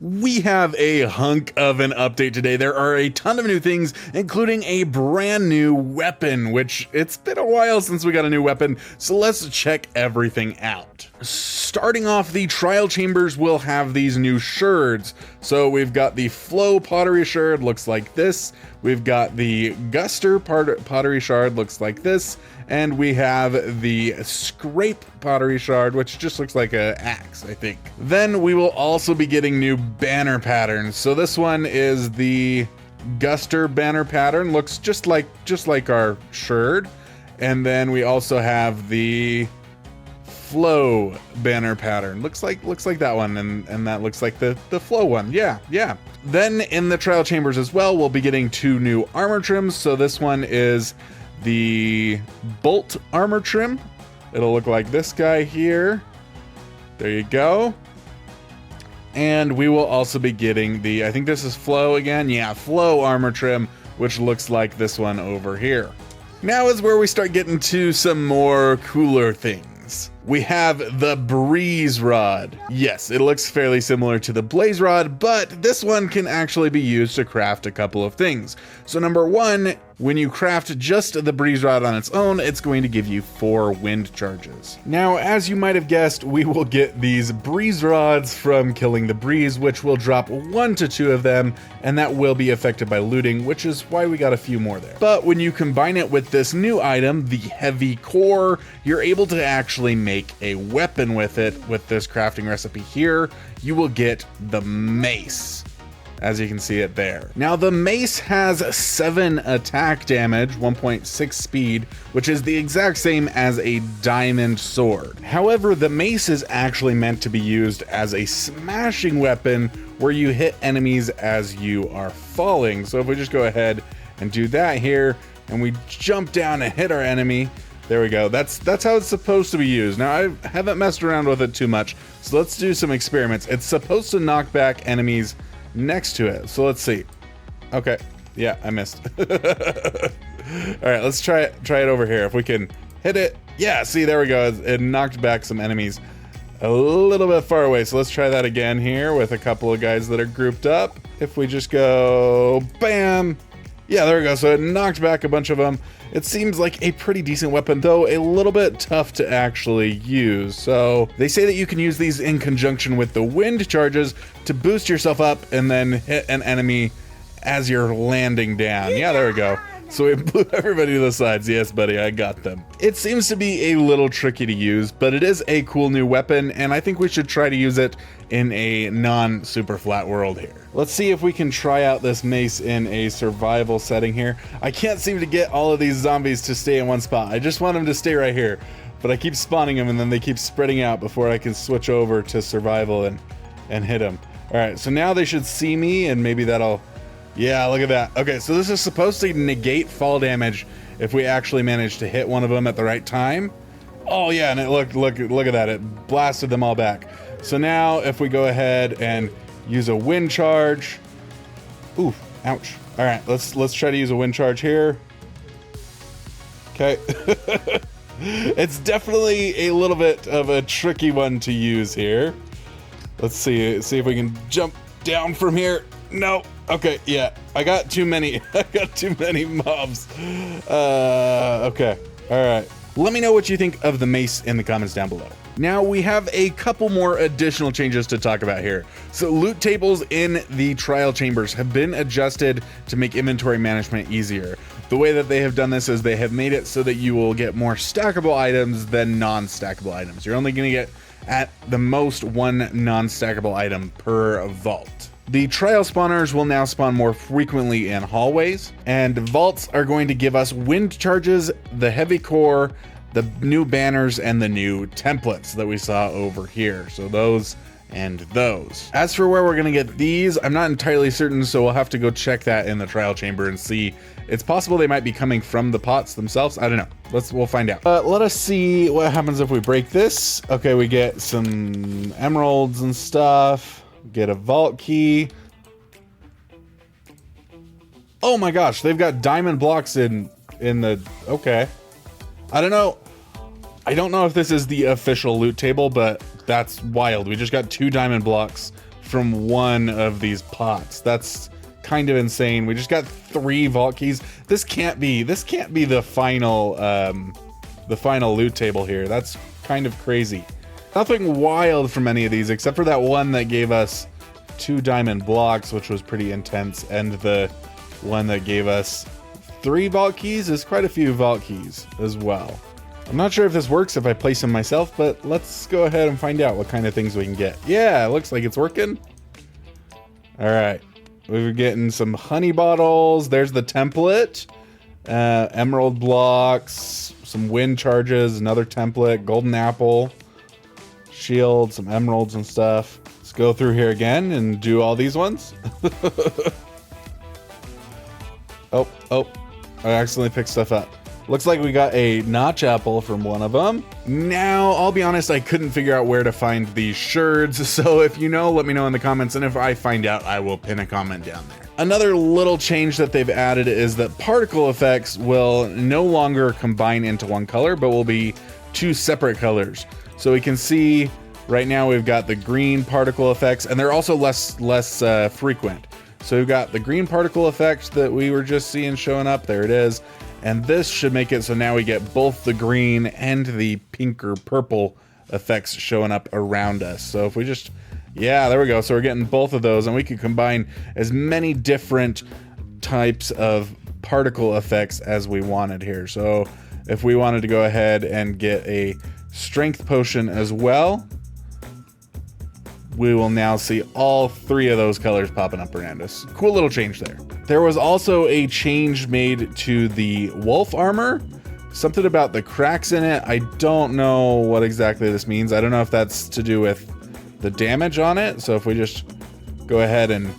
We have a hunk of an update today. There are a ton of new things, including a brand new weapon, which it's been a while since we got a new weapon, so let's check everything out. Starting off, the trial chambers will have these new sherds. So we've got the flow pottery shard, looks like this. We've got the guster pottery shard, looks like this. And we have the scrape pottery shard, which just looks like an axe, I think. Then we will also be getting new banner patterns. So this one is the guster banner pattern, looks just like our sherd. And then we also have the flow banner pattern, looks like that one, and that looks like the flow one. Yeah. Then in the trial chambers as well, we'll be getting two new armor trims. So this one is the bolt armor trim. It'll look like this guy here. There you go. And we will also be getting the, I think this is flow again. Yeah, flow armor trim, which looks like this one over here. Now is where we start getting to some more cooler things. We have the breeze rod. Yes, it looks fairly similar to the blaze rod, but this one can actually be used to craft a couple of things. So number one, when you craft just the breeze rod on its own, it's going to give you 4 wind charges. Now, as you might have guessed, we will get these breeze rods from killing the breeze, which will drop 1 to 2 of them, and that will be affected by looting, which is why we got a few more there. But when you combine it with this new item, the heavy core, you're able to actually make a weapon with it. With this crafting recipe here, you will get the MACE, as you can see it there. Now the MACE has 7 attack damage, 1.6 speed, which is the exact same as a diamond sword. However, the MACE is actually meant to be used as a smashing weapon where you hit enemies as you are falling. So if we just go ahead and do that here, and we jump down and hit our enemy, there we go. That's how it's supposed to be used. Now, I haven't messed around with it too much, so let's do some experiments. It's supposed to knock back enemies next to it. So let's see. Okay. Yeah, I missed. All right, let's try it over here. If we can hit it. Yeah, see, there we go. It knocked back some enemies a little bit far away. So let's try that again here with a couple of guys that are grouped up. If we just go bam. Yeah, there we go. So it knocked back a bunch of them. It seems like a pretty decent weapon, though a little bit tough to actually use. So they say that you can use these in conjunction with the wind charges to boost yourself up and then hit an enemy as you're landing down. Yeah, there we go. So we blew everybody to the sides. Yes, buddy, I got them. It seems to be a little tricky to use, but it is a cool new weapon, and I think we should try to use it in a non-super flat world here. Let's see if we can try out this mace in a survival setting here. I can't seem to get all of these zombies to stay in one spot. I just want them to stay right here, but I keep spawning them and then they keep spreading out before I can switch over to survival and hit them. All right, so now they should see me, and maybe that'll... Yeah, look at that. Okay, so this is supposed to negate fall damage if we actually manage to hit one of them at the right time. Oh yeah, and it look at that. It blasted them all back. So now if we go ahead and use a wind charge. Ooh, ouch. All right, let's try to use a wind charge here. Okay. It's definitely a little bit of a tricky one to use here. Let's see if we can jump down from here. No. Okay, yeah. I got too many. I got too many mobs. Okay. All right. Let me know what you think of the mace in the comments down below. Now we have a couple more additional changes to talk about here. So loot tables in the trial chambers have been adjusted to make inventory management easier. The way that they have done this is they have made it so that you will get more stackable items than non-stackable items. You're only going to get at the most 1 non-stackable item per vault. The trial spawners will now spawn more frequently in hallways, and vaults are going to give us wind charges, the heavy core, the new banners, and the new templates that we saw over here. So those and those. As for where we're gonna get these, I'm not entirely certain, so we'll have to go check that in the trial chamber and see. It's possible they might be coming from the pots themselves. I don't know. We'll find out. Let us see what happens if we break this. Okay, we get some emeralds and stuff. Get a vault key. Oh my gosh, they've got diamond blocks in the... Okay. I don't know. I don't know if this is the official loot table, but that's wild. We just got 2 diamond blocks from one of these pots. That's kind of insane. We just got 3 vault keys. This can't be the final loot table here. That's kind of crazy. Nothing wild from any of these except for that one that gave us 2 diamond blocks, which was pretty intense, and the one that gave us 3 vault keys is quite a few vault keys as well. I'm not sure if this works if I place them myself, but let's go ahead and find out what kind of things we can get. Yeah, it looks like it's working. All right, we're getting some honey bottles. There's the template, emerald blocks, some wind charges, another template, golden apple, shield, some emeralds and stuff. Let's go through here again and do all these ones. Oh, I accidentally picked stuff up. Looks like we got a notch apple from one of them. Now, I'll be honest, I couldn't figure out where to find these sherds, so if you know, let me know in the comments, and if I find out, I will pin a comment down there. Another little change that they've added is that particle effects will no longer combine into one color, but will be 2 separate colors. So we can see right now we've got the green particle effects, and they're also less frequent. So we've got the green particle effect that we were just seeing showing up. There it is. And this should make it so now we get both the green and the pink or purple effects showing up around us. So if we just, yeah, there we go. So we're getting both of those, and we can combine as many different types of particle effects as we wanted here. So if we wanted to go ahead and get a strength potion as well, we will now see all 3 of those colors popping up around us. Cool little change there. There was also a change made to the wolf armor. Something about the cracks in it. I don't know what exactly this means. I don't know if that's to do with the damage on it. So if we just go ahead and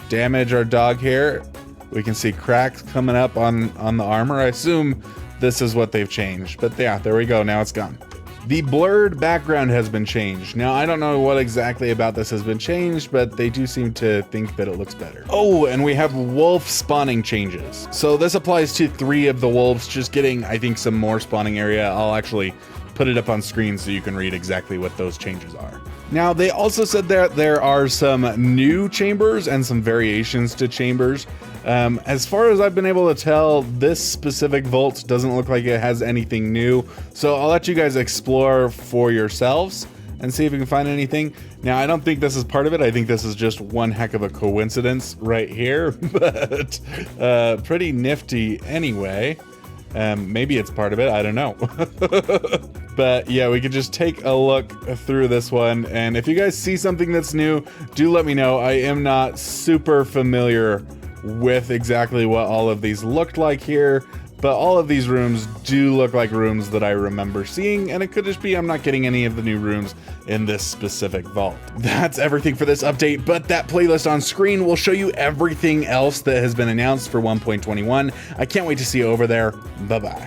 damage our dog here, we can see cracks coming up on the armor. I assume this is what they've changed. But yeah, there we go. Now it's gone. The blurred background has been changed. Now, I don't know what exactly about this has been changed, but they do seem to think that it looks better. Oh, and we have wolf spawning changes. So this applies to 3 of the wolves, just getting, I think, some more spawning area. I'll actually put it up on screen so you can read exactly what those changes are. Now, they also said that there are some new chambers and some variations to chambers. As far as I've been able to tell, this specific vault doesn't look like it has anything new. So I'll let you guys explore for yourselves and see if you can find anything. Now, I don't think this is part of it. I think this is just one heck of a coincidence right here, but pretty nifty anyway. Maybe it's part of it, I don't know. But yeah, we could just take a look through this one, and if you guys see something that's new, do let me know. I am not super familiar with exactly what all of these looked like here, but all of these rooms do look like rooms that I remember seeing, and it could just be I'm not getting any of the new rooms in this specific vault. That's everything for this update, but that playlist on screen will show you everything else that has been announced for 1.21. I can't wait to see you over there. Bye-bye.